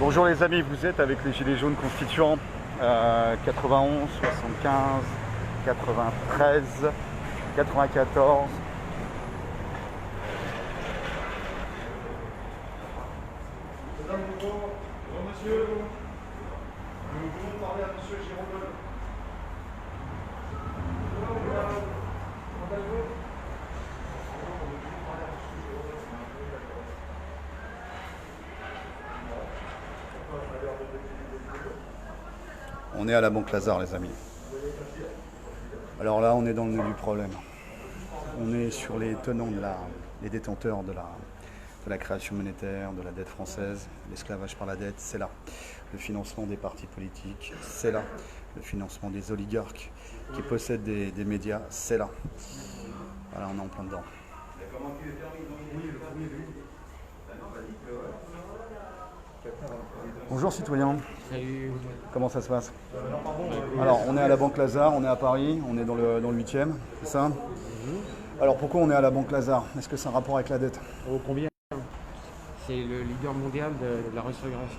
Bonjour les amis, vous êtes avec les Gilets jaunes constituants 91, 75, 93, 94. Mesdames, bonjour. Bonjour monsieur. Nous voulons parler à monsieur Girondol. On est à la Banque Lazare les amis. Alors là on est dans le nœud du problème. On est sur les tenants les détenteurs de la création monétaire, de la dette française, l'esclavage par la dette, c'est là. Le financement des partis politiques, c'est là. Le financement des oligarques qui possèdent des médias, c'est là. Voilà, on est en plein dedans. Bonjour citoyens. Salut. Comment ça se passe? Alors, on est à la Banque Lazare, on est à Paris, on est dans le 8e, c'est ça? Alors, pourquoi on est à la Banque Lazare? Est-ce que c'est un rapport avec la dette? Oh, combien? C'est le leader mondial de la restructuration.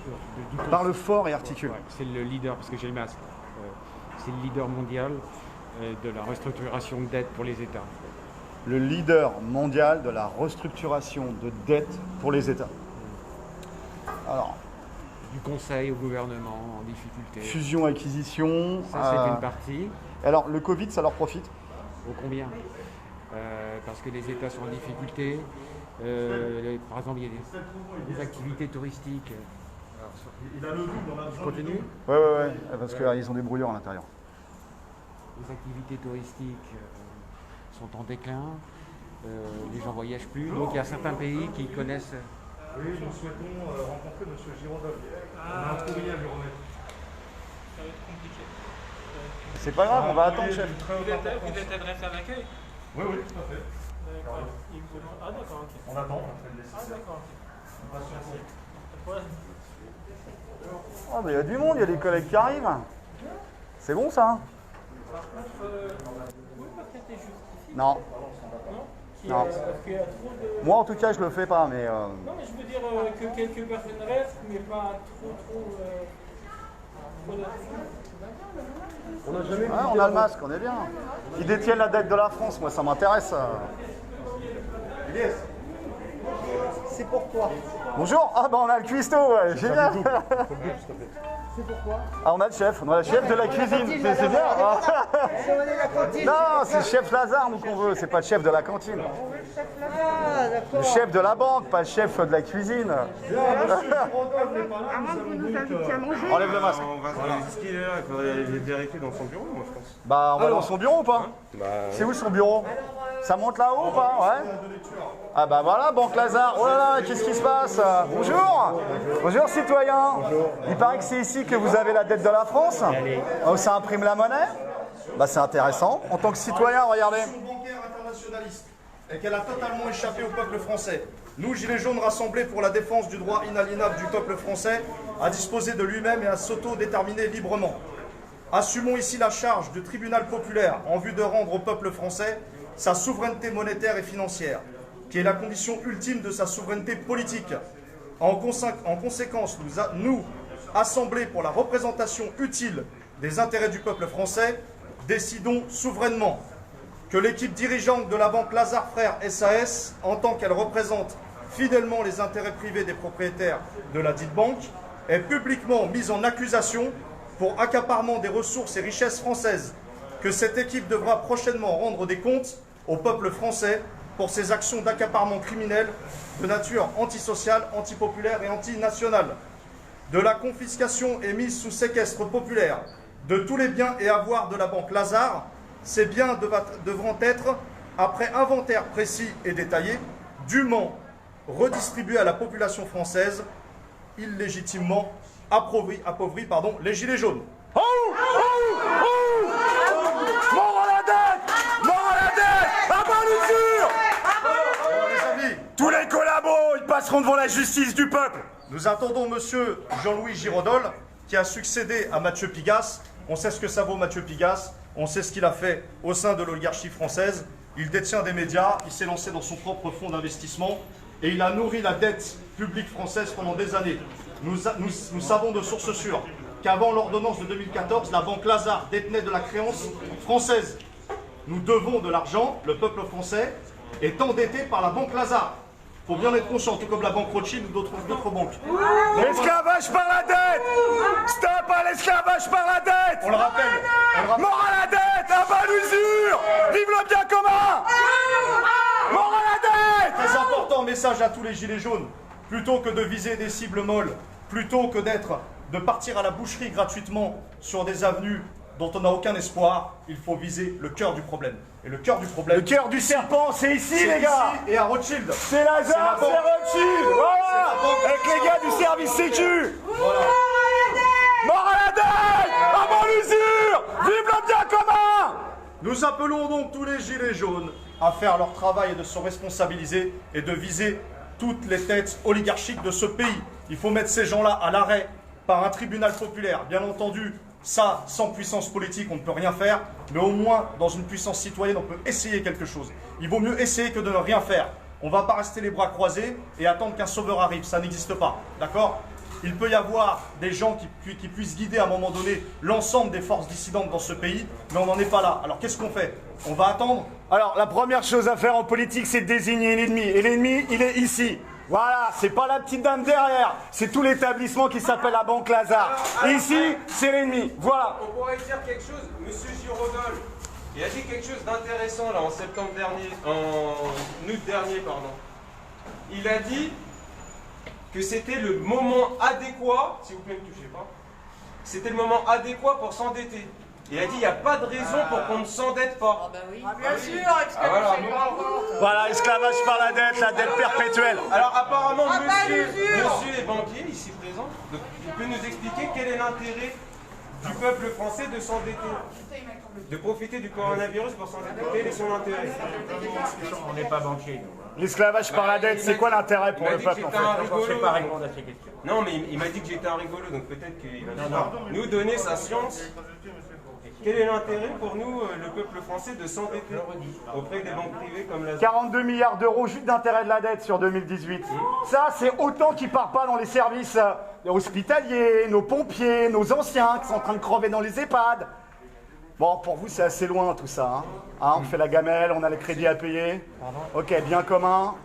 Parle fort et articule. Ouais, c'est le leader, parce que j'ai le masque. C'est le leader mondial de la restructuration de dette pour les États. Le leader mondial de la restructuration de dette pour les États. Alors, Du conseil au gouvernement en difficulté. fusion-acquisition. Ça, c'est une partie. Alors, le Covid, ça leur profite? Oh, combien? Parce que les États sont en difficulté. Par exemple, il y a des activités touristiques. Il a le double dans la zone. Continue. Ouais, parce qu'ils ont des brouilleurs à l'intérieur. Les activités touristiques sont en déclin. Les gens ne voyagent plus. Donc, il y a certains pays qui connaissent. Oui, nous souhaitons rencontrer monsieur Girondol. On a un courrier à lui remettre. Ça va être compliqué. C'est pas grave, on va attendre, chef. Vous êtes adressé à l'accueil? Oui, tout à fait. D'accord. Il vous demande- Ah d'accord, ok. On attend, on fait le Ah nécessaire. d'accord, ok. Patientons. Ouais. Oh, mais il y a du monde, il y a des collègues qui arrivent. C'est bon ça? Par contre, vous pouvez pas prêter justifié? Non. Non. Non. Parce qu'il y a trop de... Moi en tout cas je le fais pas, mais Non mais je veux dire que quelques personnes restent, mais pas trop là-dessus. On n'a jamais on a le masque, on est bien. Qui détiennent la dette de la France, moi ça m'intéresse. Yes. C'est pourquoi? Bonjour, ah bah on a le cuistot, ouais, génial. C'est pourquoi? Ah on a le chef de la cuisine, c'est bien. Ah. La cantine. Non, c'est le chef Lazare nous qu'on veut, c'est pas le chef de la cantine. Ah, Le d'accord. chef de la banque, pas le chef de la cuisine. Bien, monsieur Girondol n'est pas là, nous allons donc... Enlève le masque. On va voir ce qu'il est là, il faudrait les vérifier dans son bureau, moi je pense. Bah on va dans son bureau ou pas? Bah, C'est où son bureau? Ça monte là-haut ou pas? Ouais. Ah bah voilà, Banque Lazare. Oh là là, qu'est-ce qui se passe? Bonjour. Bonjour citoyens. Il paraît que c'est ici que vous avez la dette de la France. Oh, ça imprime la monnaie. Bah c'est intéressant. En tant que citoyen, regardez. bancaire internationaliste et qu'elle a totalement échappé au peuple français. Nous, Gilets jaunes rassemblés pour la défense du droit inaliénable du peuple français à disposer de lui-même et à s'auto-déterminer librement. Assumons ici la charge du tribunal populaire en vue de rendre au peuple français sa souveraineté monétaire et financière, qui est la condition ultime de sa souveraineté politique. En conséquence, nous, assemblés pour la représentation utile des intérêts du peuple français, décidons souverainement que l'équipe dirigeante de la Banque Lazare Frères SAS, en tant qu'elle représente fidèlement les intérêts privés des propriétaires de la dite banque, est publiquement mise en accusation pour accaparement des ressources et richesses françaises, que cette équipe devra prochainement rendre des comptes au peuple français pour ses actions d'accaparement criminel de nature antisociale, antipopulaire et antinationale, de la confiscation et mise sous séquestre populaire de tous les biens et avoirs de la Banque Lazare. Ces biens devront être, après inventaire précis et détaillé, dûment redistribués à la population française, illégitimement appauvrie, les Gilets jaunes. Mort à la dette! Mort à la dette! À bas l'usure! Les amis, Tous les collabos, ils passeront devant la justice du peuple. nous attendons monsieur Jean-Louis Girondol, qui a succédé à Mathieu Pigasse. On sait ce que ça vaut Mathieu Pigasse, on sait ce qu'il a fait au sein de l'oligarchie française. Il détient des médias, il s'est lancé dans son propre fonds d'investissement. et il a nourri la dette publique française pendant des années. Nous savons de sources sûres qu'avant l'ordonnance de 2014, la banque Lazare détenait de la créance française. Nous devons de l'argent, le peuple français est endetté par la banque Lazare. Il faut bien être conscient, tout comme la banque Rothschild ou d'autres banques. L'esclavage par la dette! Stop à l'esclavage par la dette! On le rappelle. Mort à la dette! À bas l'usure! Vive le bien commun! Mort à la dette! Très important message à tous les gilets jaunes. Plutôt que de viser des cibles molles, plutôt que de partir à la boucherie gratuitement sur des avenues dont on n'a aucun espoir, il faut viser le cœur du problème. Et le cœur du problème... Le cœur du serpent, c'est ici, c'est les gars! ici et à Rothschild. C'est Lazare, c'est Rothschild! Voilà! Avec les gars du service sécu! Voilà. Mort à la dette! À bas l'usure! Vive le bien commun! Nous appelons donc tous les gilets jaunes à faire leur travail et de se responsabiliser et de viser toutes les têtes oligarchiques de ce pays. Il faut mettre ces gens-là à l'arrêt par un tribunal populaire. Bien entendu, ça, sans puissance politique, on ne peut rien faire, mais au moins, dans une puissance citoyenne, on peut essayer quelque chose. Il vaut mieux essayer que de ne rien faire. On ne va pas rester les bras croisés et attendre qu'un sauveur arrive, ça n'existe pas, d'accord? Il peut y avoir des gens qui puissent guider à un moment donné l'ensemble des forces dissidentes dans ce pays, mais on n'en est pas là. Alors qu'est-ce qu'on fait? On va attendre? Alors, la première chose à faire en politique, c'est de désigner l'ennemi. Et l'ennemi, il est ici. Voilà, c'est pas la petite dame derrière, c'est tout l'établissement qui s'appelle la Banque Lazare. Ici, c'est l'ennemi. Voilà. On pourrait dire quelque chose, monsieur Giraudol, il a dit quelque chose d'intéressant là en septembre dernier, en août dernier, pardon. Il a dit que c'était le moment adéquat, s'il vous plaît ne touchez pas, c'était le moment adéquat pour s'endetter. Il a dit il n'y a pas de raison pour qu'on ne s'endette pas. Ah bah oui. Bien sûr, Voilà, esclavage par la dette perpétuelle. Alors apparemment, monsieur est banquier ici présent, donc il peut nous expliquer quel est l'intérêt du peuple français de s'endetter, de profiter du coronavirus pour s'endetter. Quel est son intérêt? On n'est pas banquier. L'esclavage par la dette, c'est quoi l'intérêt pour le peuple en fait? On ne sait pas répondre à ces questions. Non, mais il m'a dit que j'étais un rigolo, donc peut-être qu'il va nous donner sa science. Quel est l'intérêt pour nous, le peuple français, de s'endetter auprès des banques privées comme la... 42 milliards d'euros juste d'intérêt de la dette sur 2018. Ça, c'est autant qui part pas dans les services hospitaliers, nos pompiers, nos anciens qui sont en train de crever dans les EHPAD. Bon, pour vous, c'est assez loin tout ça. Hein, on fait la gamelle, on a les crédits à payer. Ok, bien commun.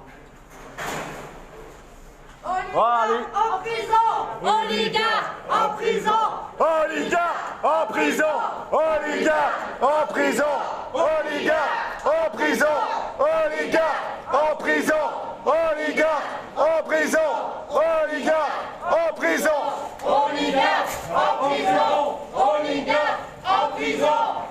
En prison! Oligarque! En prison! Oligarque en prison! Oligarque en prison! Oligarque en prison! Oligarque en prison! Oligarque en prison! Oligarque en prison! Oligarque! En prison! Oligarque! En prison!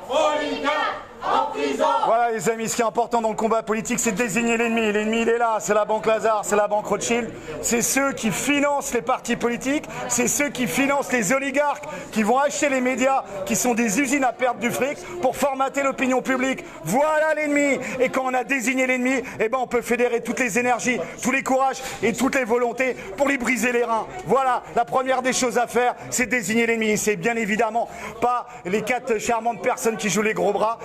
Oligarque! En prison! Voilà les amis, ce qui est important dans le combat politique, c'est de désigner l'ennemi. L'ennemi, il est là, c'est la banque Lazare, c'est la banque Rothschild. C'est ceux qui financent les partis politiques, c'est ceux qui financent les oligarques, qui vont acheter les médias, qui sont des usines à perdre du fric pour formater l'opinion publique. Voilà l'ennemi. Et quand on a désigné l'ennemi, eh ben on peut fédérer toutes les énergies, tous les courages et toutes les volontés pour lui briser les reins. Voilà, la première des choses à faire, c'est désigner l'ennemi. C'est bien évidemment pas les 4 charmantes personnes qui jouent les gros bras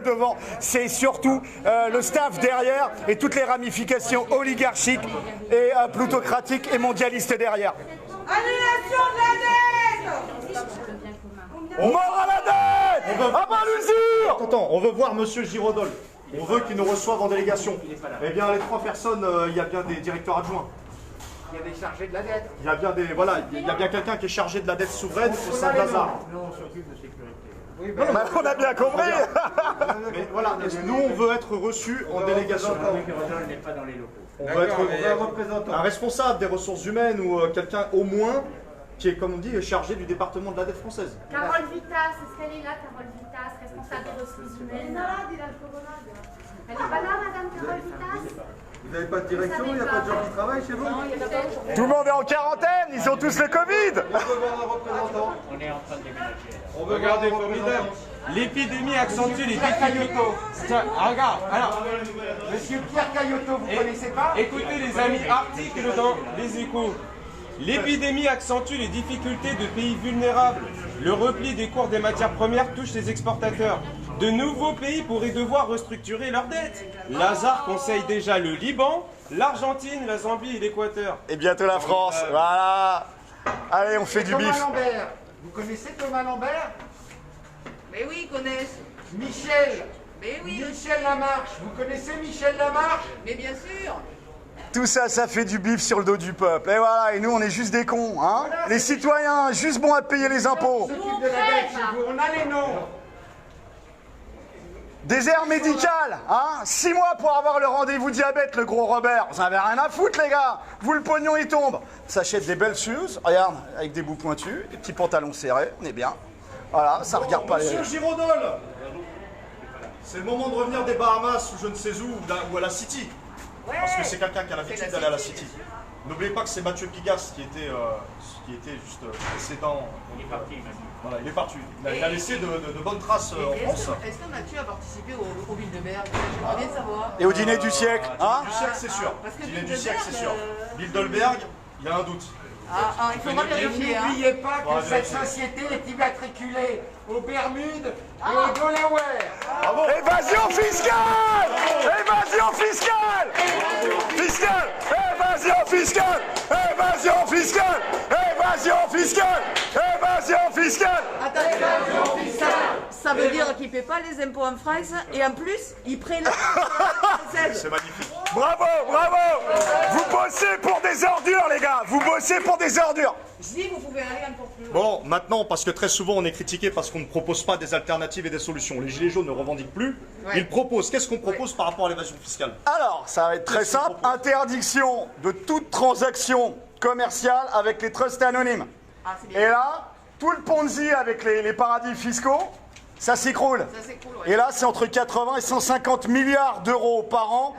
devant, c'est surtout le staff derrière et toutes les ramifications oligarchiques et plutocratiques et mondialistes derrière. Annulation de la dette! Mort à la dette! À bas l'usure! Attends, on veut voir monsieur Giraudol. On veut qu'il nous reçoive en délégation. Eh bien, les 3 personnes, il y a bien des directeurs adjoints. Il y a des chargés de la dette. Il y a bien des, voilà, il y a bien quelqu'un qui est chargé de la dette souveraine au sein de Lazare. Nous, on s'occupe de sécurité. Oui, on a bien compris. Mais voilà, nous on veut être reçus en délégation. On n'est pas dans les locaux. On veut être D'accord, représentant. Un responsable des ressources humaines ou quelqu'un au moins qui est, comme on dit, chargé du département de la dette française. Carole Vitas, est-ce qu'elle est là, Carole Vitas, responsable des ressources humaines? Elle n'est pas là, madame Carole Vitas? Vous n'avez pas de direction, il n'y a pas de gens qui travaillent chez vous? Tout le monde est en quarantaine, ils ont tous le Covid. On peut voir un représentant. On est en train de déménager. Regardez, formidable. L'épidémie accentue les difficultés. Tiens, regarde, alors, Monsieur Pierre Caillotot, vous connaissez pas? écoutez les amis, article dans Les Échos. L'épidémie accentue les difficultés de pays vulnérables. Le repli des cours des matières premières touche les exportateurs. De nouveaux pays pourraient devoir restructurer leurs dettes. Lazare conseille déjà le Liban l'Argentine, la Zambie et l'Équateur. Et bientôt la France, voilà. Allez, on fait du Thomas bif. Lambert. Vous connaissez Thomas Lambert? Mais oui, ils connaissent. Michel. Mais oui, Michel Lamarche. Vous connaissez Michel Lamarche? mais bien sûr. Tout ça, ça fait du bif sur le dos du peuple. Et voilà, et nous, on est juste des cons, hein. Les citoyens, juste bons à payer les impôts. On s'occupe de la dette chez vous. On a les noms. Désert médical, hein. 6 mois pour avoir le rendez-vous diabète, le gros Robert. Vous avez rien à foutre, les gars. Vous, le pognon, il tombe. On s'achète des belles shoes, regarde, avec des bouts pointus, des petits pantalons serrés, on est bien. Voilà, ça regarde pas les... Monsieur Girodol, c'est le moment de revenir des Bahamas ou je ne sais où, ou à la City. Parce que c'est quelqu'un qui a l'habitude d'aller à la City. N'oubliez pas que c'est Mathieu Pigas qui était juste précédent. Il est parti. Voilà, il est parti. Il a laissé de bonnes traces en France. Est-ce que Mathieu a participé au Bilderberg? J'aimerais bien savoir. Et au dîner du siècle, hein. Du siècle, c'est sûr. Parce que Dîner du siècle, c'est sûr. Bilderberg, Bilderberg, il y a un doute. il faudra vérifier. N'oubliez pas que Ouais, cette vérifier. société est immatriculée aux Bermudes et au Delaware. Bravo. Évasion fiscale! Évasion fiscale! Fiscale! Évasion fiscale! Évasion fiscale! Évasion fiscale! Évasion fiscale! Attendez, ça veut dire qu'il ne paie pas les impôts en France et en plus, il prélève C'est magnifique. Bravo, bravo! Vous bossez pour des ordures, les gars! Vous bossez pour des ordures! Je dis, vous pouvez aller encore plus loin. Bon, maintenant, parce que très souvent on est critiqué parce qu'on ne propose pas des alternatives et des solutions. Les Gilets jaunes ne revendiquent plus. Ouais. Ils proposent. Qu'est-ce qu'on propose par rapport à l'évasion fiscale? Alors, ça va être très Qu'est-ce qu'on simple. propose Interdiction de toute transaction commerciale avec les trusts anonymes. Ah, c'est bien. Et là, tout le Ponzi avec les paradis fiscaux, ça s'écroule. Ça, c'est cool, ouais. Et là, c'est entre 80 et 150 milliards d'euros par an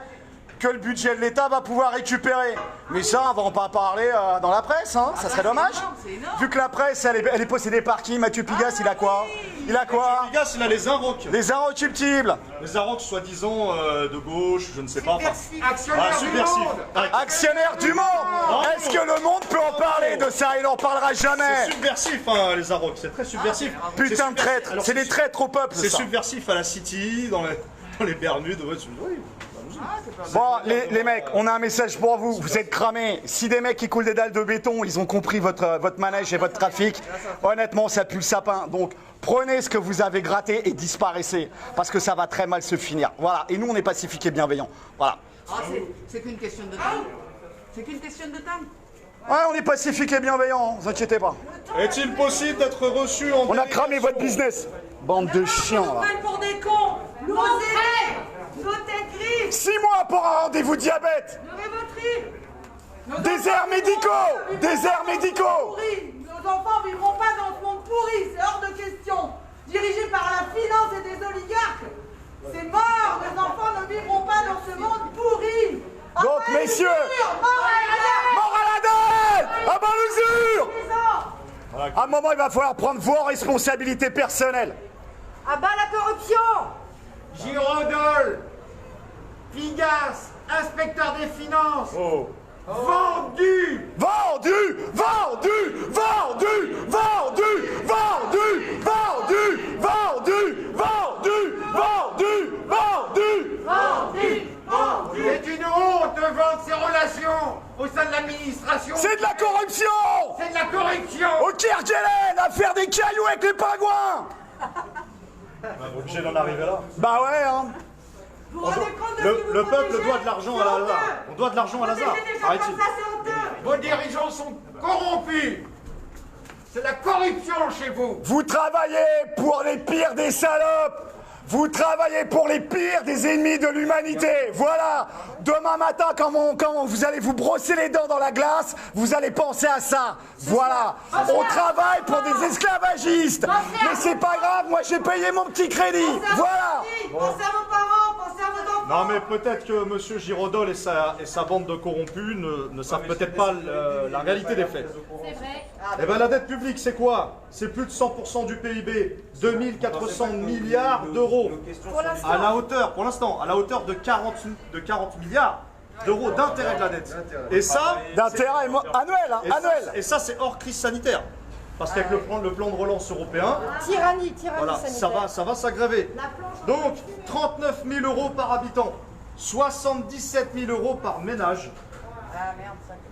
que le budget de l'État va pouvoir récupérer. Mais ça, on va en pas parler dans la presse, hein. Ça serait dommage. C'est énorme. Vu que la presse, elle est possédée par qui? Mathieu Pigas, il a quoi? Il a quoi? Pigas, il a les invoques. Les inrecuptibles. Les invoques, soi-disant de gauche, je ne sais pas. Enfin, Actionnaire du subversif. monde. Actionnaire du monde. Est-ce que le monde peut en parler de ça? Il n'en parlera C'est jamais. subversif, hein, les invoques. C'est très subversif. Putain de traître. Alors, C'est des traîtres au peuple, C'est ça. subversif à la City, dans les Bermudes. Ouais, oui. Bon, les mecs, on a un message pour vous. Vous êtes cramés. Si des mecs qui coulent des dalles de béton, ils ont compris votre manège et votre trafic, honnêtement, ça pue le sapin. Donc, prenez ce que vous avez gratté et disparaissez. Parce que ça va très mal se finir. Voilà. Et nous, on est pacifiques et bienveillants. Voilà. Ah, c'est qu'une question de temps. C'est qu'une question de temps. Ouais, on est pacifiques et bienveillants. Vous inquiétez pas. Est-il possible d'être reçu en On a cramé votre business. Bande de chiens, là. Pour des cons. Nos têtes grises. 6 mois pour un rendez-vous diabète. Déserts médicaux. Déserts médicaux. Nos enfants ne vivront pas dans ce monde pourri, c'est hors de question. Dirigé par la finance et des oligarques. C'est mort, nos enfants ne vivront pas dans ce monde pourri. Donc, messieurs, Mort à la dalle. À bas l'usure. à la À un moment, il va falloir prendre vos responsabilités personnelles. À bas la corruption. Girodol, Pigas, inspecteur des finances, vendu. Vendu, vendu, vendu, vendu, vendu, vendu, vendu, vendu, vendu, vendu. C'est une honte de vendre ses relations au sein de l'administration. C'est de la corruption. C'est de la corruption. Au Kerguelen, à faire des cailloux avec les pingouins. On est obligé d'en arriver là. Bah ouais, hein. Vous vous rendez compte de ce que Le vous peuple protégez? doit de l'argent à Lazare. On doit de l'argent à Lazare. Protéger des gens Arrêtez. comme ça, c'est honteux. Vos dirigeants sont corrompus. C'est la corruption chez vous. Vous travaillez pour les pires des salopes. Vous travaillez pour les pires des ennemis de l'humanité. Voilà. Demain matin, quand vous allez vous brosser les dents dans la glace, vous allez penser à ça. Voilà. On travaille pour des esclavagistes. Mais c'est pas grave, moi j'ai payé mon petit crédit. Voilà. Pensez à vos parents, pensez à vos enfants. Non mais peut-être que M. Girodol et sa bande de corrompus ne savent peut-être pas la réalité des faits. C'est vrai. Eh bien la dette publique c'est quoi? C'est plus de 100% du PIB, 2400 milliards d'euros. À la hauteur, pour l'instant, à la hauteur de 40 milliards d'euros d'intérêt de la dette. Et ça, D'intérêt annuel, hein, annuel. et ça c'est hors crise sanitaire. Parce qu'avec le plan de relance européen, Tyrannie voilà, sanitaire. ça va s'aggraver. Donc 39 000 euros par habitant. 77 000 euros par ménage.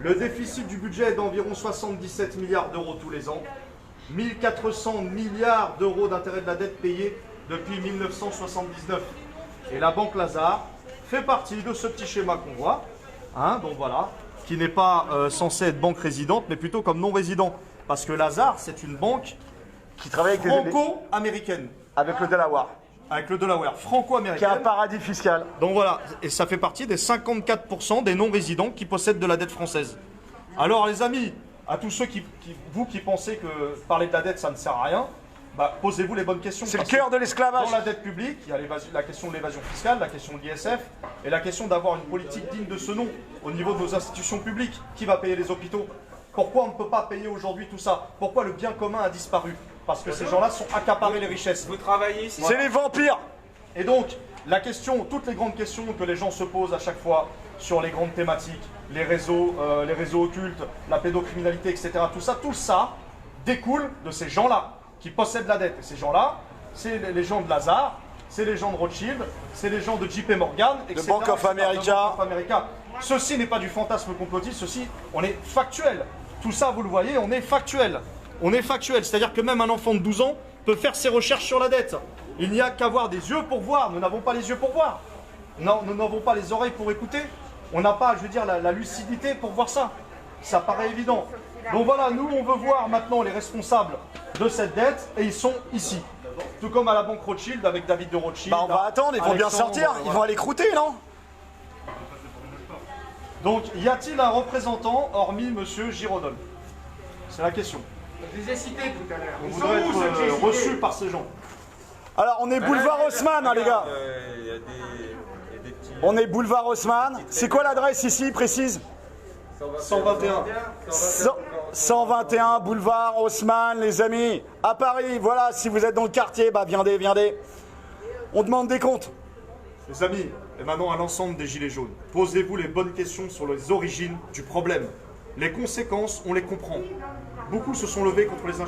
Le déficit du budget est d'environ 77 milliards d'euros tous les ans. 1400 milliards d'euros d'intérêt de la dette payés depuis 1979. Et la Banque Lazare fait partie de ce petit schéma qu'on voit, hein, donc voilà, qui n'est pas censé être banque résidente, mais plutôt comme non résident. Parce que Lazare, c'est une banque Qui travaille avec franco-américaine. avec le Delaware, Avec le Delaware, qui est franco-américaine. un paradis fiscal. Donc voilà, et ça fait partie des 54% des non-résidents qui possèdent de la dette française. Alors les amis, à tous ceux qui pensez que parler de la dette ça ne sert à rien, bah, posez-vous les bonnes questions. C'est le Parce que cœur de l'esclavage. Dans la dette publique, il y a la question de l'évasion fiscale, la question de l'ISF et la question d'avoir une politique digne de ce nom au niveau de nos institutions publiques. Qui va payer les hôpitaux? Pourquoi on ne peut pas payer aujourd'hui tout ça? Pourquoi le bien commun a disparu? Parce que ces gens-là sont accaparés les richesses. Vous travaillez ici? C'est les vampires. Et donc, la question, toutes les grandes questions que les gens se posent à chaque fois sur les grandes thématiques, les réseaux occultes, la pédocriminalité, etc., tout ça découle de ces gens-là qui possèdent la dette. Et ces gens-là, c'est les gens de Lazare, c'est les gens de Rothschild, c'est les gens de JP Morgan, etc. Bank of America. Ceci n'est pas du fantasme complotiste, ceci, on est factuel. Tout ça, vous le voyez, on est factuel. On est factuel, c'est-à-dire que même un enfant de 12 ans peut faire ses recherches sur la dette. Il n'y a qu'avoir des yeux pour voir. Nous n'avons pas les yeux pour voir. Non, nous n'avons pas les oreilles pour écouter. On n'a pas, je veux dire, la lucidité pour voir ça. Ça paraît évident. Donc voilà, nous, on veut voir maintenant les responsables de cette dette et ils sont ici. Tout comme à la banque Rothschild avec David de Rothschild. Bah on va attendre, ils vont bien sortir, ils vont aller croûter, non? Donc, y a-t-il un représentant hormis Monsieur Giraudol? C'est la question. Je les ai cités tout à l'heure. On Ils voudrait sont où, ceux que j'ai être cités reçus par ces gens. Alors on est boulevard Haussmann, hein, les gars. Il y a des petits... On est boulevard Haussmann. C'est quoi l'adresse ici, précise? 121. 121 boulevard Haussmann, les amis. À Paris, voilà, si vous êtes dans le quartier, bah viendez. On demande des comptes. Les amis, et maintenant à l'ensemble des Gilets jaunes, posez-vous les bonnes questions sur les origines du problème. Les conséquences, on les comprend. Beaucoup se sont levés contre les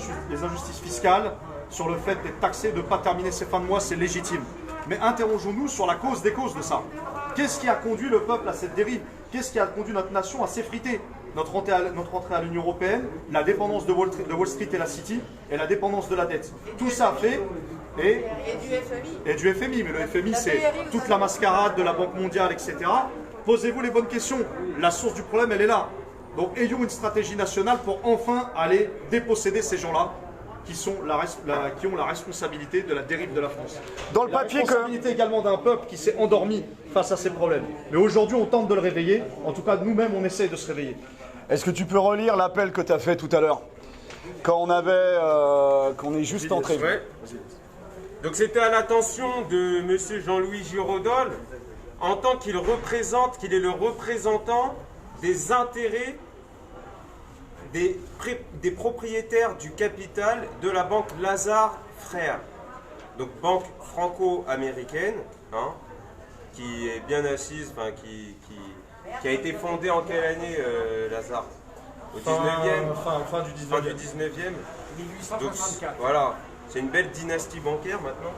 injustices fiscales, sur le fait d'être taxés, de ne pas terminer ses fins de mois, c'est légitime. Mais interrogeons-nous sur la cause des causes de ça. Qu'est-ce qui a conduit le peuple à cette dérive? Qu'est-ce qui a conduit notre nation à s'effriter? Notre entrée à l'Union Européenne, la dépendance de Wall Street et la City, et la dépendance de la dette. Tout ça fait... Et du FMI. Mais le FMI, c'est toute la mascarade de la Banque mondiale, etc. Posez-vous les bonnes questions. La source du problème, elle est là. Donc, ayons une stratégie nationale pour enfin aller déposséder ces gens-là qui ont la responsabilité de la dérive de la France. Dans le papier la responsabilité également d'un peuple qui s'est endormi face à ces problèmes. Mais aujourd'hui, on tente de le réveiller. En tout cas, nous-mêmes, on essaye de se réveiller. Est-ce que tu peux relire l'appel que tu as fait tout à l'heure? Quand on qu'on est juste entré. Ouais. Donc c'était à l'attention de M. Jean-Louis Giraudol, en tant qu'il est le représentant des intérêts des propriétaires du capital de la banque Lazare Frères. Donc banque franco-américaine, hein, qui est bien assise, enfin qui a été fondée en quelle année, Lazare? Au 19e, fin du 19e. 19e. Donc, voilà, c'est une belle dynastie bancaire maintenant.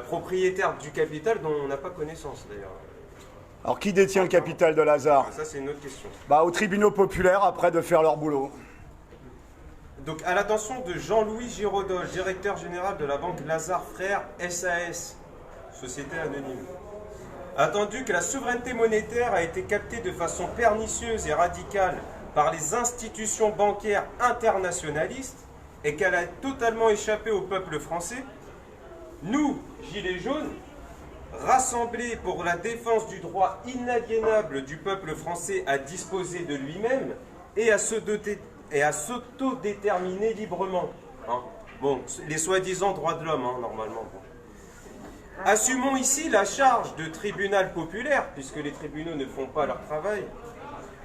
Propriétaire du capital dont on n'a pas connaissance d'ailleurs. Alors qui détient le capital de Lazare? Ça c'est une autre question. Bah aux tribunaux populaires après de faire leur boulot. Donc à l'attention de Jean-Louis Giraudol, directeur général de la banque Lazare Frères SAS, société anonyme. Attendu que la souveraineté monétaire a été captée de façon pernicieuse et radicale par les institutions bancaires internationalistes et qu'elle a totalement échappé au peuple français, nous, Gilets jaunes, rassemblés pour la défense du droit inaliénable du peuple français à disposer de lui-même et à s'autodéterminer librement. Hein. Bon, les soi-disant droits de l'homme, hein, normalement. Bon. Assumons ici la charge de tribunal populaire, puisque les tribunaux ne font pas leur travail,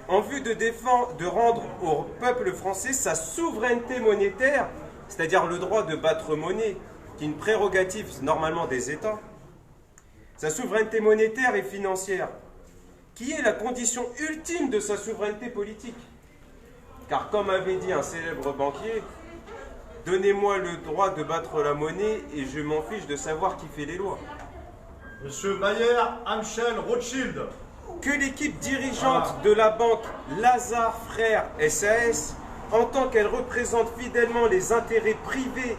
en vue de rendre au peuple français sa souveraineté monétaire, c'est-à-dire le droit de battre monnaie, qui est une prérogative normalement des États, sa souveraineté monétaire et financière, qui est la condition ultime de sa souveraineté politique. Car comme avait dit un célèbre banquier, donnez-moi le droit de battre la monnaie et je m'en fiche de savoir qui fait les lois. Monsieur Mayer Amschel Rothschild. Que l'équipe dirigeante de la banque Lazare Frères SAS, en tant qu'elle représente fidèlement les intérêts privés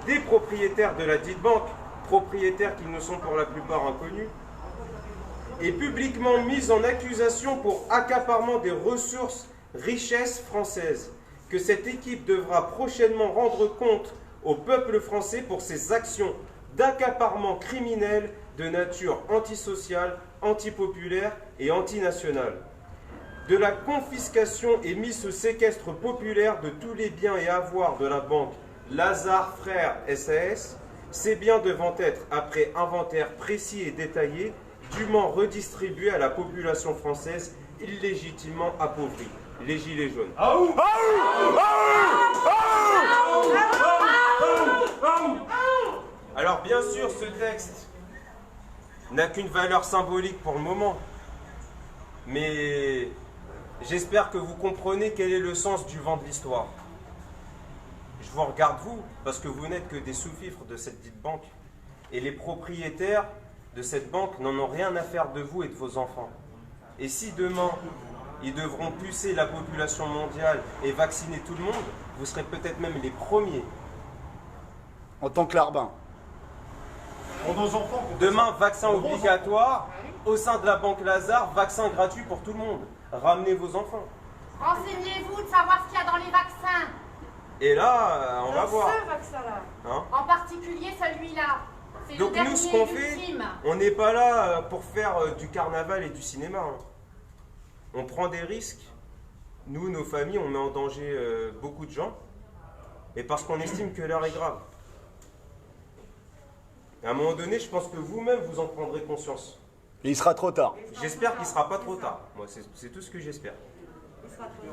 des propriétaires de la dite banque, propriétaires qui nous sont pour la plupart inconnus, est publiquement mise en accusation pour accaparement des ressources richesses françaises, que cette équipe devra prochainement rendre compte au peuple français pour ses actions d'accaparement criminel de nature antisociale, antipopulaire et antinationale, de la confiscation et mise sous séquestre populaire de tous les biens et avoirs de la banque Lazare Frères SAS, ces biens devant être, après inventaire précis et détaillé, dûment redistribués à la population française illégitimement appauvrie. Les Gilets jaunes. Alors bien sûr, ce texte n'a qu'une valeur symbolique pour le moment, mais j'espère que vous comprenez quel est le sens du vent de l'histoire. Je vous regarde vous, parce que vous n'êtes que des sous-fifres de cette dite banque, et les propriétaires de cette banque n'en ont rien à faire de vous et de vos enfants. Et si demain, ils devront pucer la population mondiale et vacciner tout le monde, vous serez peut-être même les premiers. En tant que larbin. Pour nos enfants. Demain, vaccin obligatoire. Au sein de la banque Lazare, vaccin gratuit pour tout le monde. Ramenez vos enfants. Renseignez-vous de savoir ce qu'il y a dans les vaccins. Et là, on va voir. Ce vaccin-là. Hein? En particulier celui-là. C'est le Donc dernier nous, ce qu'on fait, ultime. on n'est pas là pour faire du carnaval et du cinéma. Hein. On prend des risques. Nous, nos familles, on met en danger beaucoup de gens. Et parce qu'on estime que l'heure est grave. Et à un moment donné, je pense que vous-même, vous en prendrez conscience. Et il sera trop tard. J'espère qu'il ne sera pas trop tard. Moi, c'est tout ce que j'espère.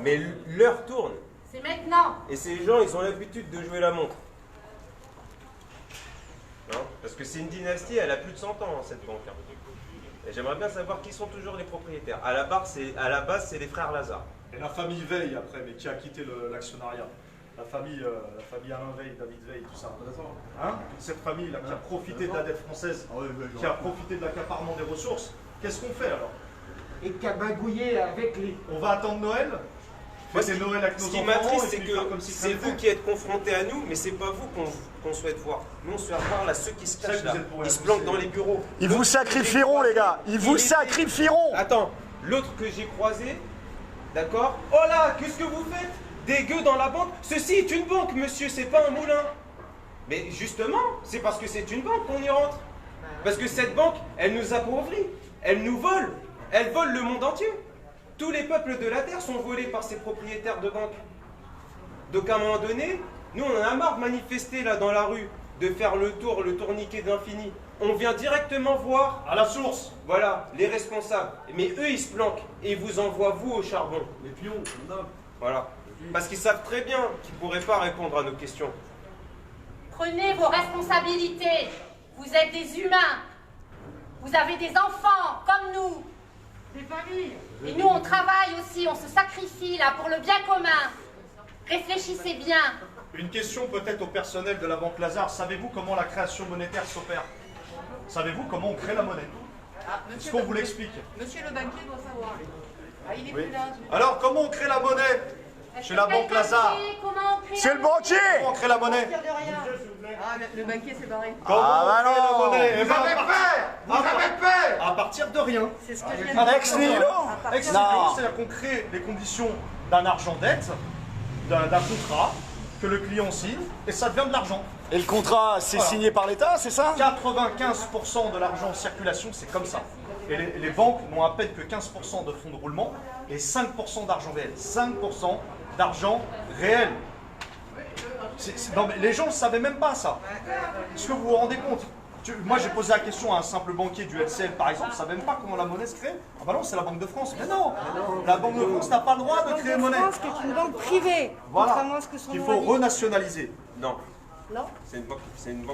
Mais l'heure tourne. C'est maintenant. Et ces gens, ils ont l'habitude de jouer la montre. Hein? Parce que c'est une dynastie, elle a plus de 100 ans, hein, cette banque. Hein. Et j'aimerais bien savoir qui sont toujours les propriétaires. À la base, c'est les frères Lazare. Et la famille Veil après, mais qui a quitté l'actionnariat. La famille Alain Veil, David Veil, tout ça. Hein? Cette famille-là qui a profité de la dette française, qui a profité de l'accaparement des ressources, qu'est-ce qu'on fait alors? Et qui a bagouillé avec les... On va attendre Noël? Fêter Noël avec nos enfants? Ce qui m'attriste, c'est et puis faire que comme si c'est rien vous n'était. qui êtes confrontés à nous, mais c'est pas vous qu'on souhaite voir. Nous, on souhaite voir là ceux qui se cachent là. Ils se planquent dans les bureaux. Ils vous sacrifieront, les gars. Ils vous sacrifieront. Attends, l'autre que j'ai croisé, d'accord? Oh là, qu'est-ce que vous faites? Des gueux dans la banque? Ceci est une banque, monsieur, c'est pas un moulin. Mais justement, c'est parce que c'est une banque qu'on y rentre. Parce que cette banque, elle nous appauvrit, elle nous vole, elle vole le monde entier. Tous les peuples de la terre sont volés par ces propriétaires de banques. Donc à un moment donné, nous on en a marre de manifester là dans la rue, de faire le tourniquet de l'infini. On vient directement voir à la source. Voilà, les responsables. Mais eux ils se planquent et ils vous envoient vous au charbon. Les pions, comme d'hab. Voilà. Parce qu'ils savent très bien qu'ils ne pourraient pas répondre à nos questions. Prenez vos responsabilités. Vous êtes des humains. Vous avez des enfants, comme nous. Des familles. Et nous, on travaille aussi, on se sacrifie là pour le bien commun. Réfléchissez bien. Une question peut-être au personnel de la banque Lazare. Savez-vous comment la création monétaire s'opère? Savez-vous comment on crée la monnaie? Est-ce qu'on vous l'explique? Monsieur le banquier doit savoir. Ah, il est Oui. plus là. Alors, comment on crée la monnaie chez la banque Lazare? C'est le banquier. Comment on crée la monnaie? Ah, le banquier s'est barré. Comment on crée la monnaie? Eh Vous ben, avez peur! Vous avez peur! à partir de rien. C'est ce que je viens de Ex dire. nihilo. Ex Non. nihilo, c'est-à-dire qu'on crée les conditions d'un argent-dette, d'un contrat que le client signe, et ça devient de l'argent. Et le contrat, c'est Voilà. signé par l'État, c'est ça? 95% de l'argent en circulation, c'est comme ça. Et les banques n'ont à peine que 15% de fonds de roulement et 5% d'argent réel. 5% d'argent réel. Non, mais les gens ne savaient même pas ça. Est-ce que vous vous rendez compte? Moi, j'ai posé la question à un simple banquier du LCL, par exemple, il ne savait même pas comment la monnaie se crée. Ah bah non, c'est la Banque de France. Mais non, la Banque de France n'a pas le droit de créer monnaie. France, qui est une banque privée. Voilà, Contrairement à ce que son qu'il nom faut indique. renationaliser. Non. Non. C'est une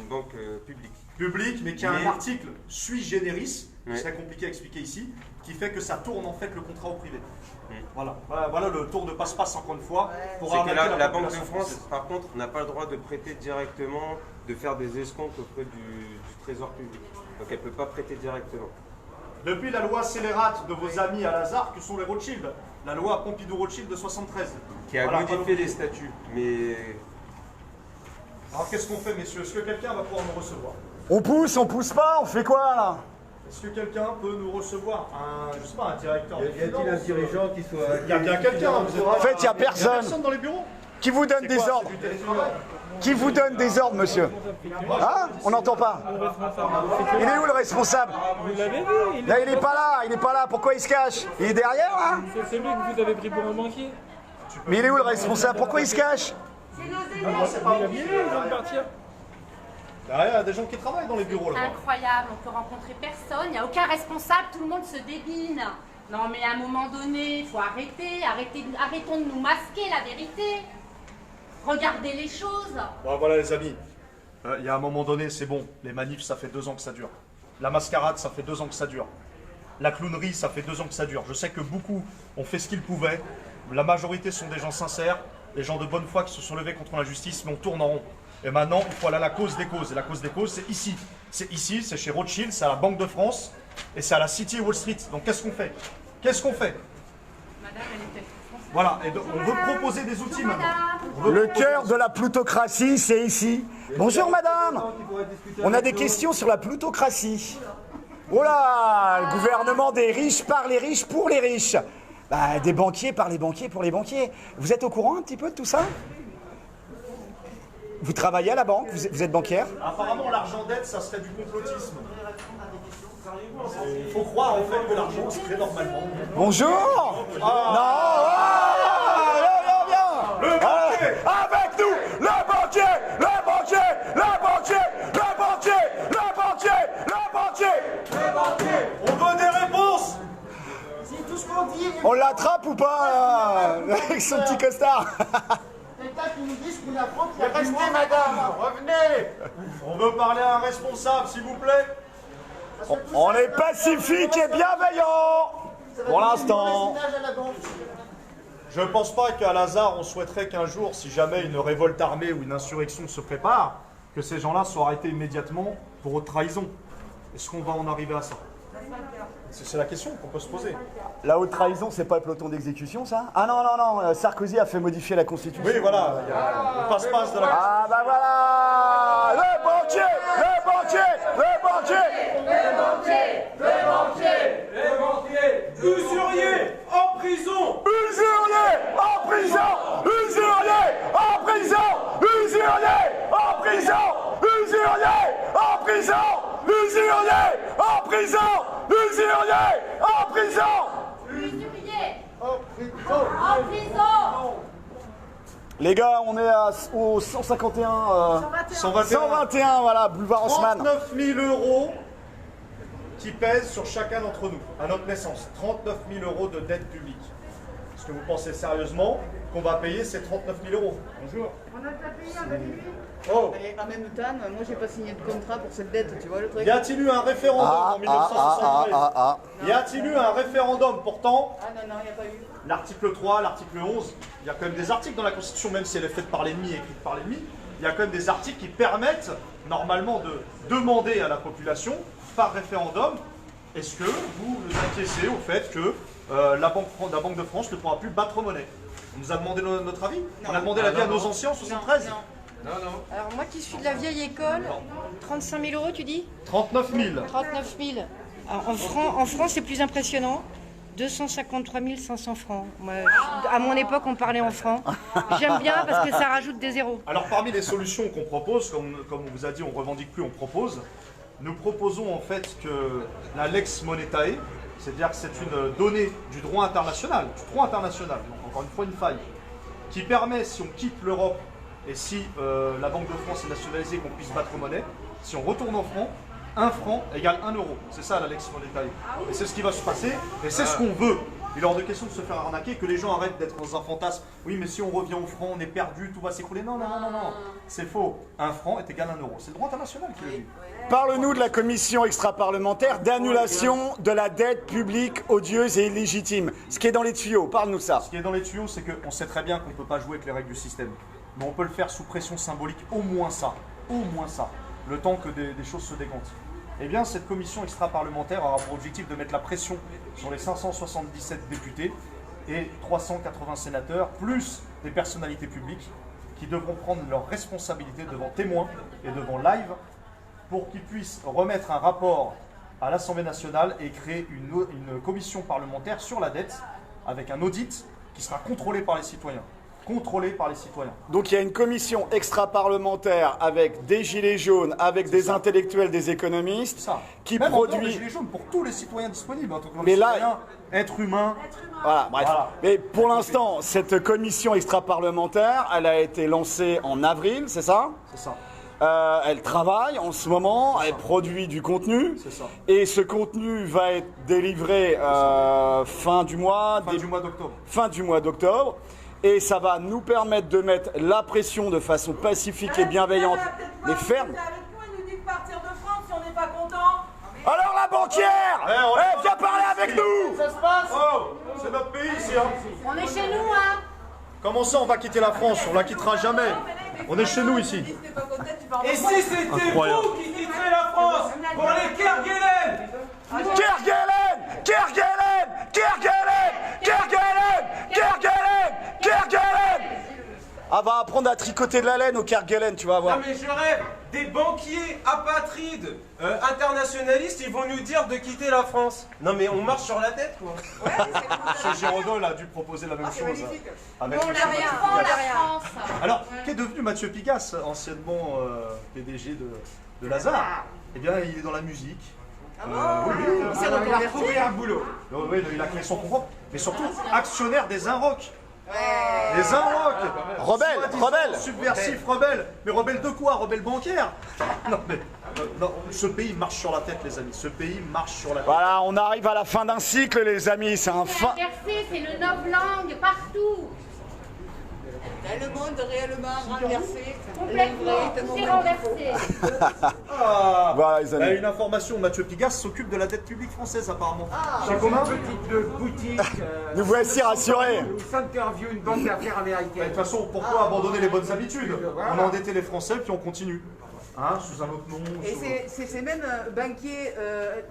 banque publique. public, mais qui a un article sui generis, Ouais. qui serait compliqué à expliquer ici, qui fait que ça tourne en fait le contrat au privé. Voilà le tour de passe-passe encore une fois. Pour C'est que arnaquer la Banque de population France, française. par contre, n'a pas le droit de prêter directement, de faire des escomptes auprès du trésor public. Donc elle ne peut pas prêter directement. Depuis la loi scélérate de vos amis à Lazare, que sont les Rothschild, la loi Pompidou-Rothschild de 73. Qui a modifié les statuts. Mais Alors qu'est-ce qu'on fait, messieurs? Est-ce que quelqu'un va pouvoir nous recevoir? On pousse pas, on fait quoi là? Est-ce que quelqu'un peut nous recevoir? Je sais pas, un directeur de Y a-t-il un finance, dirigeant qui soit... Il y a bien quelqu'un, vous êtes En fait, il n'y a Il y a personne. personne dans les bureaux? Qui vous donne C'est des quoi, ordres? c'est du télétravail? Qui vous donne des ordres, monsieur? Hein? On n'entend pas. Il est où le responsable? Vous l'avez vu, Là, il est pas là. Pourquoi il se cache? Il est derrière, là? c'est lui que vous avez pris pour un banquier. Mais il est où le responsable? Pourquoi il se cache? C'est nos Non, élus. c'est pas Il a vous. mis, il vient de partir. Derrière, il y a des gens qui travaillent dans les bureaux là-bas. Incroyable, on peut rencontrer personne, il n'y a aucun responsable, tout le monde se débine. Non mais à un moment donné, il faut arrêtons de nous masquer la vérité. Regardez les choses. Bon, voilà les amis, il y a un moment donné, c'est bon. Les manifs, ça fait 2 ans que ça dure. La mascarade, ça fait 2 ans que ça dure. La clownerie, ça fait 2 ans que ça dure. Je sais que beaucoup ont fait ce qu'ils pouvaient. La majorité sont des gens sincères, des gens de bonne foi qui se sont levés contre l'injustice, mais on tourne en rond. Et maintenant, il faut aller à la cause des causes. Et la cause des causes, c'est ici. C'est ici, c'est chez Rothschild, c'est à la Banque de France, et c'est à la City Wall Street. Donc qu'est-ce qu'on fait? Qu'est-ce qu'on fait? Madame, elle était... Voilà, et donc, on veut proposer des outils maintenant. On veut Le proposer- cœur de la plutocratie, c'est ici. Bonjour madame. On a des questions sur la plutocratie. Oh là, le gouvernement des riches par les riches pour les riches. Bah, des banquiers par les banquiers pour les banquiers. Vous êtes au courant un petit peu de tout ça? Vous travaillez à la banque? Vous êtes banquière? Apparemment, l'argent d'aide, ça serait du complotisme. Il faut croire en fait que l'argent se crée normalement. Bonjour. Non. Viens. Le banquier. Avec nous, le banquier, le banquier, le banquier, le banquier, le banquier, le banquier. Le banquier. On veut des réponses. C'est tout ce qu'on dit. On l'attrape ou pas là, avec son petit costard? Quelqu'un qui nous dise qu'on apprend qu'il y a restez, madame, revenez. On veut parler à un responsable, s'il vous plaît. On est pacifique et bienveillant pour l'instant. Je ne pense pas qu'à Lazare, on souhaiterait qu'un jour, si jamais une révolte armée ou une insurrection se prépare, que ces gens-là soient arrêtés immédiatement pour haute trahison. Est-ce qu'on va en arriver à ça? C'est la question qu'on peut se poser. La haute trahison, c'est pas le peloton d'exécution, ça? Ah non, Sarkozy a fait modifier la Constitution. Oui, voilà, il y a le passe-passe de la... Ah bah voilà. Le banquier, le banquier, le banquier. les banquiers, usuriers, en prison. Usurier en prison, usurier en prison, usurier en prison, usurier en prison, usurier en prison, usurier en prison. Usurier En prison. en prison. Les gars, on est au 151, 121, voilà, boulevard Haussmann. 39 000 euros qui pèsent sur chacun d'entre nous, à notre naissance. 39 000 euros de dette publique. Est-ce que vous pensez sérieusement qu'on va payer ces 39 000 euros? Bonjour. On a déjà payé un début. Oh. Et en même temps, moi j'ai pas signé de contrat pour cette dette, tu vois le truc? Y a-t-il eu un référendum en 1973? Y a-t-il eu un référendum? Pourtant, Ah non, il n'y a pas eu. l'article 3, l'article 11, il y a quand même des articles dans la Constitution, même si elle est faite par l'ennemi, écrite par l'ennemi, il y a quand même des articles qui permettent normalement de demander à la population, par référendum, est-ce que vous vous inquiétez au fait que la Banque de France ne pourra plus battre monnaie? On nous a demandé notre avis? On a demandé l'avis à nos anciens en 73? Alors moi qui suis de la vieille école, 35 000 euros tu dis? 39 000. 39 000. Alors, en France c'est plus impressionnant. 253 500 francs. Moi, à mon époque on parlait en francs. J'aime bien parce que ça rajoute des zéros. Alors parmi les solutions qu'on propose, comme on vous a dit, on ne revendique plus, on propose. Nous proposons en fait que la lex monetae, c'est-à-dire que c'est une donnée du droit international, donc encore une fois une faille, qui permet, si on quitte l'Europe et si la Banque de France est nationalisée, qu'on puisse battre monnaie, si on retourne en francs, 1 franc égale 1 euro. C'est ça la lex monetae. Et c'est ce qui va se passer, et c'est ce qu'on veut. Il est hors de question de se faire arnaquer, que les gens arrêtent d'être dans un fantasme. Oui, mais si on revient au franc, on est perdu, tout va s'écrouler. Non, non, non, non, non. C'est faux. Un franc est égal à un euro. C'est le droit international qui le dit. Parle-nous de la commission extra-parlementaire d'annulation de la dette publique odieuse et illégitime. Ce qui est dans les tuyaux, parle-nous ça. Ce qui est dans les tuyaux, c'est qu'on sait très bien qu'on ne peut pas jouer avec les règles du système. Mais on peut le faire sous pression symbolique, au moins ça. Au moins ça. Le temps que des choses se décantent. Eh bien, cette commission extra-parlementaire aura pour objectif de mettre la pression sur les 577 députés et 380 sénateurs, plus des personnalités publiques qui devront prendre leurs responsabilités devant témoins et devant live pour qu'ils puissent remettre un rapport à l'Assemblée nationale et créer une commission parlementaire sur la dette avec un audit qui sera contrôlé par les citoyens. Donc il y a une commission extra-parlementaire avec des gilets jaunes, avec des intellectuels, des économistes, qui même produit... des gilets jaunes pour tous les citoyens disponibles, en tout cas, mais là, citoyens, êtres humains. Voilà, bref. Voilà. Mais pour l'instant, cette commission extra-parlementaire, elle a été lancée en avril, c'est ça? C'est ça. Elle travaille en ce moment, elle produit du contenu, et ce contenu va être délivré fin du mois d'octobre. Fin du mois d'octobre. Et ça va nous permettre de mettre la pression de façon pacifique et bienveillante, mais ferme. Il nous dit de partir de France si on n'est pas content. Alors la banquière, viens parler avec nous. Ça se passe. Oh, c'est notre pays ici. Hein. On est chez nous, hein. Comment ça, on va quitter la France? On la quittera jamais. On est chez nous ici. Et si c'était vous qui quitteriez la France pour les Kerguelen? Kerguelen, Kerguelen, Kerguelen, Kerguelen, Kerguelen, Kerguelen. Ah, va apprendre à tricoter de la laine au Kerguelen, tu vas voir. Non mais je rêve, des banquiers apatrides, internationalistes, ils vont nous dire de quitter la France. Non mais on marche sur la tête quoi. M. Giraudot a dû proposer la même chose. Avec on n'a rien, on n'a rien. Alors, qu'est devenu Mathieu Pigasse, anciennement PDG de Lazare? Eh bien, il est dans la musique. Il a trouvé un boulot. Oui, il a créé son propre, mais surtout actionnaire des Inrock. Les Inrock. Rebelle. Subversif, rebelle. Mais rebelle de quoi? Rebelle bancaire? Non, mais non, ce pays marche sur la tête, les amis. Ce pays marche sur la tête. Voilà, on arrive à la fin d'un cycle, les amis. C'est un fin. C'est le novlangue partout. Le monde réellement renversé. Complètement, c'est renversé. Voilà, les amis. Une information, Mathieu Pigasse s'occupe de la dette publique française, apparemment. C'est une petite boutique. Nous voici rassurés. Nous s'interview une banque d'affaires américaine. De toute façon, pourquoi abandonner les bonnes habitudes? On a endetté les Français, puis on continue. Hein, sous un autre nom. Et c'est ces mêmes banquiers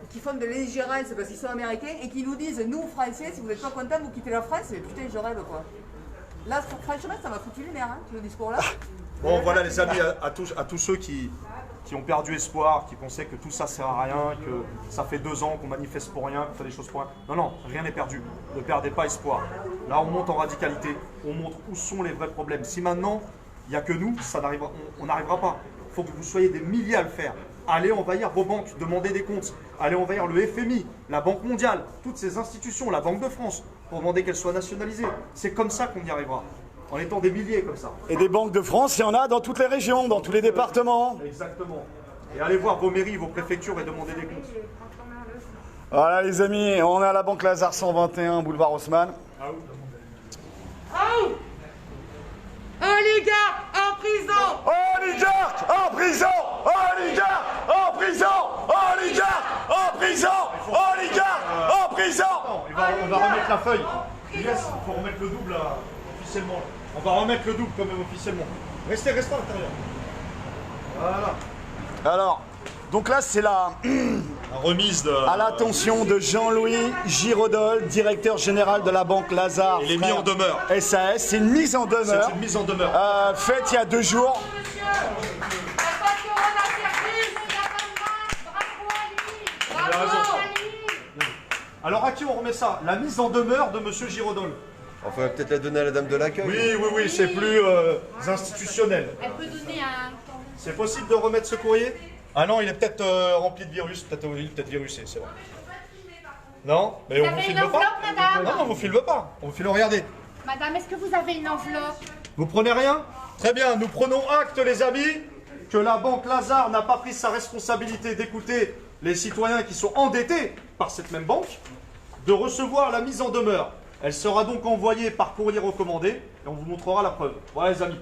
qui font de l'ingérence parce qu'ils sont américains et qui nous disent, nous, Français, si vous n'êtes pas contents, vous quittez la France. Mais putain, je rêve, quoi. Là, franchement, ça m'a foutu les nerfs, hein, ce discours-là. Bon, voilà, les amis, à tous ceux qui ont perdu espoir, qui pensaient que tout ça sert à rien, que ça fait 2 ans qu'on manifeste pour rien, qu'on fait des choses pour rien. Non, non, rien n'est perdu. Ne perdez pas espoir. Là, on monte en radicalité. On montre où sont les vrais problèmes. Si maintenant, il n'y a que nous, on n'arrivera pas. Il faut que vous soyez des milliers à le faire. Allez envahir vos banques, demandez des comptes. Allez envahir le FMI, la Banque mondiale, toutes ces institutions, la Banque de France, pour demander qu'elles soient nationalisées. C'est comme ça qu'on y arrivera, en étant des milliers comme ça. Et des banques de France, il y en a dans toutes les régions, dans tous les départements. Exactement. Et allez voir vos mairies, vos préfectures et demandez des comptes. Voilà les amis, on est à la Banque Lazare 121, boulevard Haussmann. Oligarque en prison! Oligarque en prison! Oligarque en prison! Oligarque en prison! Oligarque en prison! On va remettre la feuille. Yes, il faut remettre le double là, officiellement. On va remettre le double quand même officiellement. Restez à l'intérieur. Voilà. Alors, donc là c'est la remise à l'attention de Jean-Louis Giraudot, directeur général de la Banque Lazare. Il est mis en demeure. SAS, c'est une mise en demeure. C'est une mise en demeure. Faite il y a 2 jours. Alors à qui on remet ça? La mise en demeure de M. Giraudot. Enfin, peut-être la donner à la dame de l'accueil. Oui, c'est plus institutionnel. Elle peut donner un... C'est possible de remettre ce courrier? Ah non, il est peut-être rempli de virus, peut-être virusé, c'est vrai. Non? Mais vous on vous avez filme une enveloppe, pas? madame? Non, on vous filme pas. On vous filme, regardez. Madame, est-ce que vous avez une enveloppe? Vous prenez rien? Très bien, nous prenons acte, les amis, que la Banque Lazare n'a pas pris sa responsabilité d'écouter les citoyens qui sont endettés par cette même banque. de recevoir la mise en demeure. Elle sera donc envoyée par courrier recommandé et on vous montrera la preuve. Voilà les amis.